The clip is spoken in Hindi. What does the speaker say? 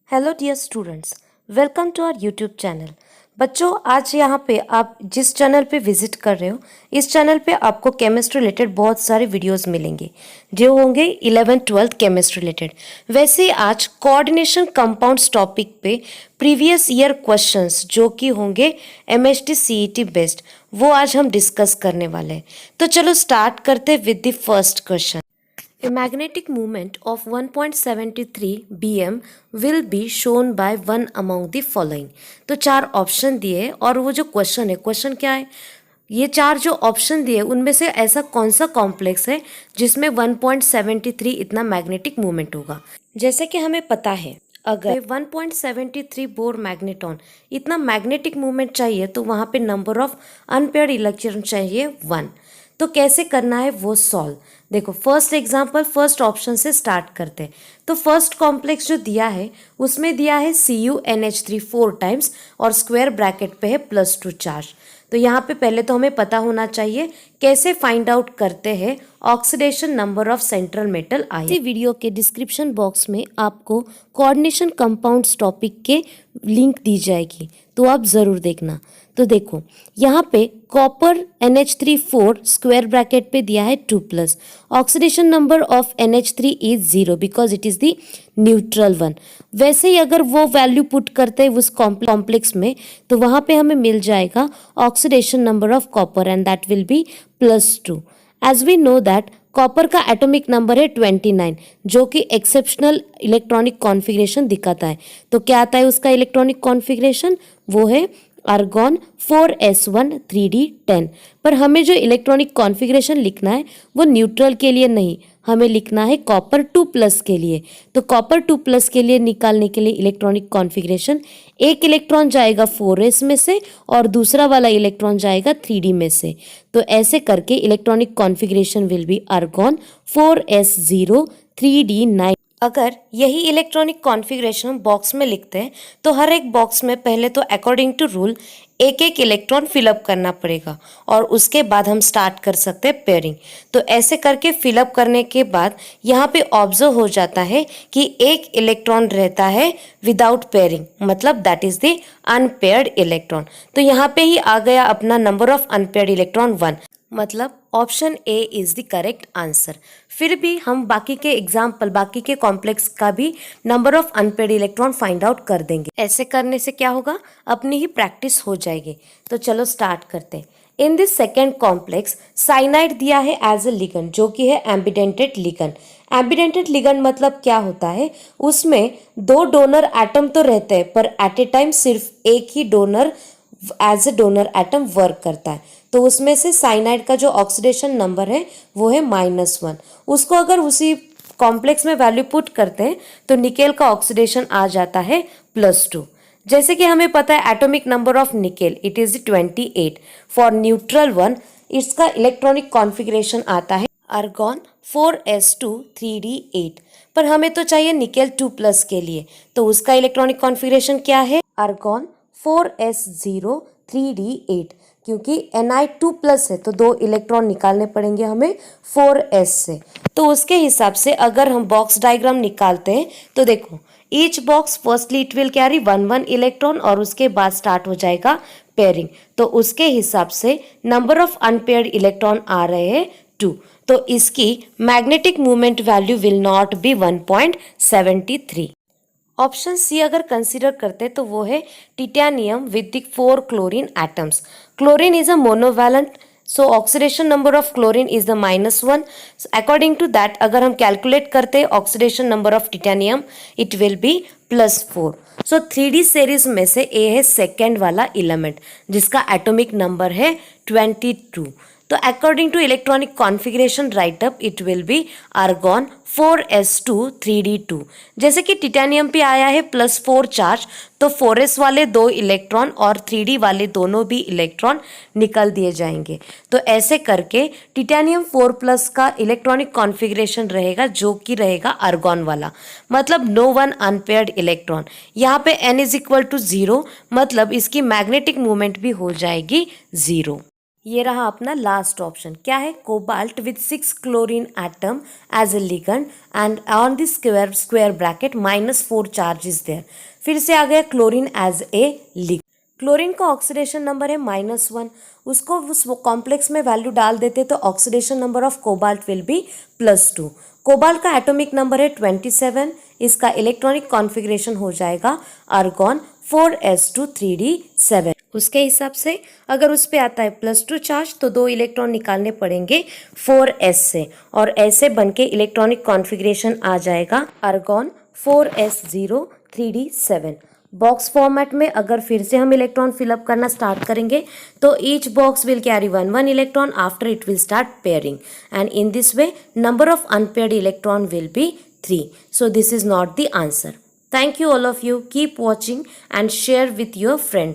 Hello dear students, welcome to our YouTube channel. बच्चों, आज यहाँ पे आप जिस चैनल पे विजिट कर रहे हो, इस चैनल पे आपको केमिस्ट्री रिलेटेड बहुत सारे वीडियोस मिलेंगे जो होंगे 11th-12th केमिस्ट्री रिलेटेड। वैसे ही आज कोऑर्डिनेशन कंपाउंड्स टॉपिक पे प्रीवियस ईयर क्वेश्चंस जो कि होंगे एमएचटी सीईटी बेस्ड, वो आज हम डिस्कस करने वाले हैं। तो चलो स्टार्ट करते with the first question. A magnetic moment of 1.73 bm will be shown by one among the following। तो चार ऑप्शन दिए और वो जो क्वेश्चन है, क्वेश्चन क्या है, ये चार जो ऑप्शन दिए उनमें से ऐसा कौन सा कॉम्प्लेक्स है जिसमें 1.73 इतना मैग्नेटिक मूवमेंट होगा। जैसे कि हमें पता है, अगर 1.73 बोर मैग्नेटॉन इतना मैग्नेटिक मूवमेंट चाहिए तो वहाँ पे नंबर ऑफ अनपेयर्ड इलेक्ट्रॉन चाहिए 1। तो कैसे करना है वो सॉल्व। देखो, फर्स्ट एग्जांपल फर्स्ट ऑप्शन से स्टार्ट करते हैं। तो फर्स्ट कॉम्प्लेक्स जो दिया है उसमें दिया है CuNH3 4 टाइम्स और स्क्वायर ब्रैकेट पे है +2 चार्ज। तो यहाँ पे पहले तो हमें पता होना चाहिए कैसे फाइंड आउट करते हैं oxidation number of central metal ion. इसी वीडियो के डिस्क्रिप्शन बॉक्स में आपको कोऑर्डिनेशन कंपाउंड्स टॉपिक के लिंक दी जाएगी, तो आप ज़रूर देखना। तो देखो, यहाँ पे कॉपर NH3 4 स्क्वायर ब्रैकेट पे दिया है 2+। Oxidation number of NH3 is 0 because it is the neutral one. वैसे ही अगर वो वैल्यू पुट करते हैं उस कॉम्प्लेक्स में तो वहाँ पे हमें मिल जाएगा oxidation number of copper and that will be +2। As we know that copper का एटॉमिक नंबर है 29 जो कि एक्सेप्शनल इलेक्ट्रॉनिक कॉन्फ़िगरेशन दिखाता है। तो क्या आता है उसका इलेक्ट्रॉनिक कॉन्फ़िगरेशन, वो है आर्गॉन 4s1 3d10। पर हमें जो इलेक्ट्रॉनिक कॉन्फ़िगरेशन लिखना है वो न्यूट्रल के लिए नहीं, हमें लिखना है कॉपर 2+ के लिए। तो कॉपर 2+ के लिए निकालने के लिए इलेक्ट्रॉनिक कॉन्फ़िगरेशन, एक इलेक्ट्रॉन जाएगा 4s में से और दूसरा वाला इलेक्ट्रॉन जाएगा 3d में से। तो ऐसे करके electronic configuration will be argon 4s0 3d9। अगर यही इलेक्ट्रॉनिक कॉन्फ़िगरेशन हम बॉक्स में लिखते हैं तो हर एक बॉक्स में पहले तो अकॉर्डिंग टू रूल एक एक इलेक्ट्रॉन फिलअप करना पड़ेगा और उसके बाद हम स्टार्ट कर सकते हैं पेयरिंग। तो ऐसे करके फिलअप करने के बाद यहाँ पे ऑब्जर्व हो जाता है कि एक इलेक्ट्रॉन रहता है विदाउट पेयरिंग, मतलब that is the unpaired electron. तो यहाँ पे ही आ गया अपना नंबर ऑफ अनपेयर्ड इलेक्ट्रॉन 1, मतलब option A is the correct answer. फिर भी हम बाकी के एग्जाम्पल, बाकी के कॉम्प्लेक्स का भी number of unpaired electron find out कर देंगे। ऐसे करने से क्या होगा, अपनी ही प्रैक्टिस हो जाएगी। तो चलो स्टार्ट करते हैं। In this second complex cyanide दिया है एज ए लिगेंड जो कि है एम्बिडेंटेड लिगेंड। एम्बिडेंटेड लिगेंड मतलब क्या होता है, उसमें दो डोनर एटम तो रहते हैं पर एट ए टाइम सिर्फ एक ही donor as a donor atom work करता है। तो उसमें से साइनाइड का जो ऑक्सीडेशन नंबर है वो है -1। उसको अगर उसी कॉम्प्लेक्स में वैल्यू पुट करते हैं तो निकेल का ऑक्सीडेशन आ जाता है +2। जैसे कि हमें पता है atomic number of nickel it is 28। For neutral one इसका इलेक्ट्रॉनिक कॉन्फ़िगरेशन आता है आर्गॉन 4s2 3d8। पर हमें तो चाहिए निकेल 2+ के लिए, तो उसका इलेक्ट्रॉनिक कॉन्फ़िगरेशन क्या है, आर्गॉन 4s0 3d8। क्योंकि Ni 2+ है तो दो इलेक्ट्रॉन निकालने पड़ेंगे हमें 4s से। तो उसके हिसाब से अगर हम बॉक्स डायग्राम निकालते हैं तो देखो, each box firstly it will carry 1 electron और उसके बाद स्टार्ट हो जाएगा पेयरिंग। तो उसके हिसाब से नंबर ऑफ अनपेयर्ड इलेक्ट्रॉन आ रहे हैं 2। तो इसकी magnetic movement value will not be 1.73। Option C अगर कंसीडर करते तो वो है titanium with the 4 chlorine atoms. Chlorine is a monovalent, so oxidation number of chlorine is the -1। According to that अगर हम कैलकुलेट करते oxidation number of titanium it will be +4। So 3D series में से ए है सेकेंड वाला एलिमेंट जिसका एटॉमिक नंबर है 22। तो according to electronic configuration write up it will be argon 4s2 3d2। जैसे कि टिटेनियम पे आया है +4 चार्ज, तो 4s वाले 2 इलेक्ट्रॉन और 3d वाले दोनों भी इलेक्ट्रॉन निकल दिए जाएंगे। तो ऐसे करके टिटेनियम 4+ का इलेक्ट्रॉनिक कॉन्फ़िगरेशन रहेगा जो कि रहेगा आर्गॉन वाला, मतलब नो वन अनपेयर्ड इलेक्ट्रॉन। यहाँ पे n = 0, मतलब इसकी मैग्नेटिक मूवमेंट भी हो जाएगी 0। ये रहा अपना लास्ट ऑप्शन, क्या है, cobalt with 6 chlorine atom as a ligand and on the square bracket -4 charge is there. फिर से आ गया chlorine as a ligand. Chlorine का ऑक्सीडेशन नंबर है -1, उसको उस कॉम्प्लेक्स में वैल्यू डाल देते तो oxidation number of cobalt will be +2। Cobalt का एटॉमिक नंबर है 27, इसका इलेक्ट्रॉनिक कॉन्फ़िगरेशन हो जाएगा आर्गॉन 4s2 3d7। उसके हिसाब से अगर उस पे आता है +2 चार्ज तो 2 इलेक्ट्रॉन निकालने पड़ेंगे 4s से, और ऐसे बन के इलेक्ट्रॉनिक कॉन्फ़िगरेशन आ जाएगा argon 4s0 3d7। Box format में अगर फिर से हम इलेक्ट्रॉन फिलअप करना स्टार्ट करेंगे तो each box will carry 1 electron, after it will start pairing, and in this way number of unpaired electron will be 3. So this is not the answer. Thank you all of you. Keep watching and share with your friends.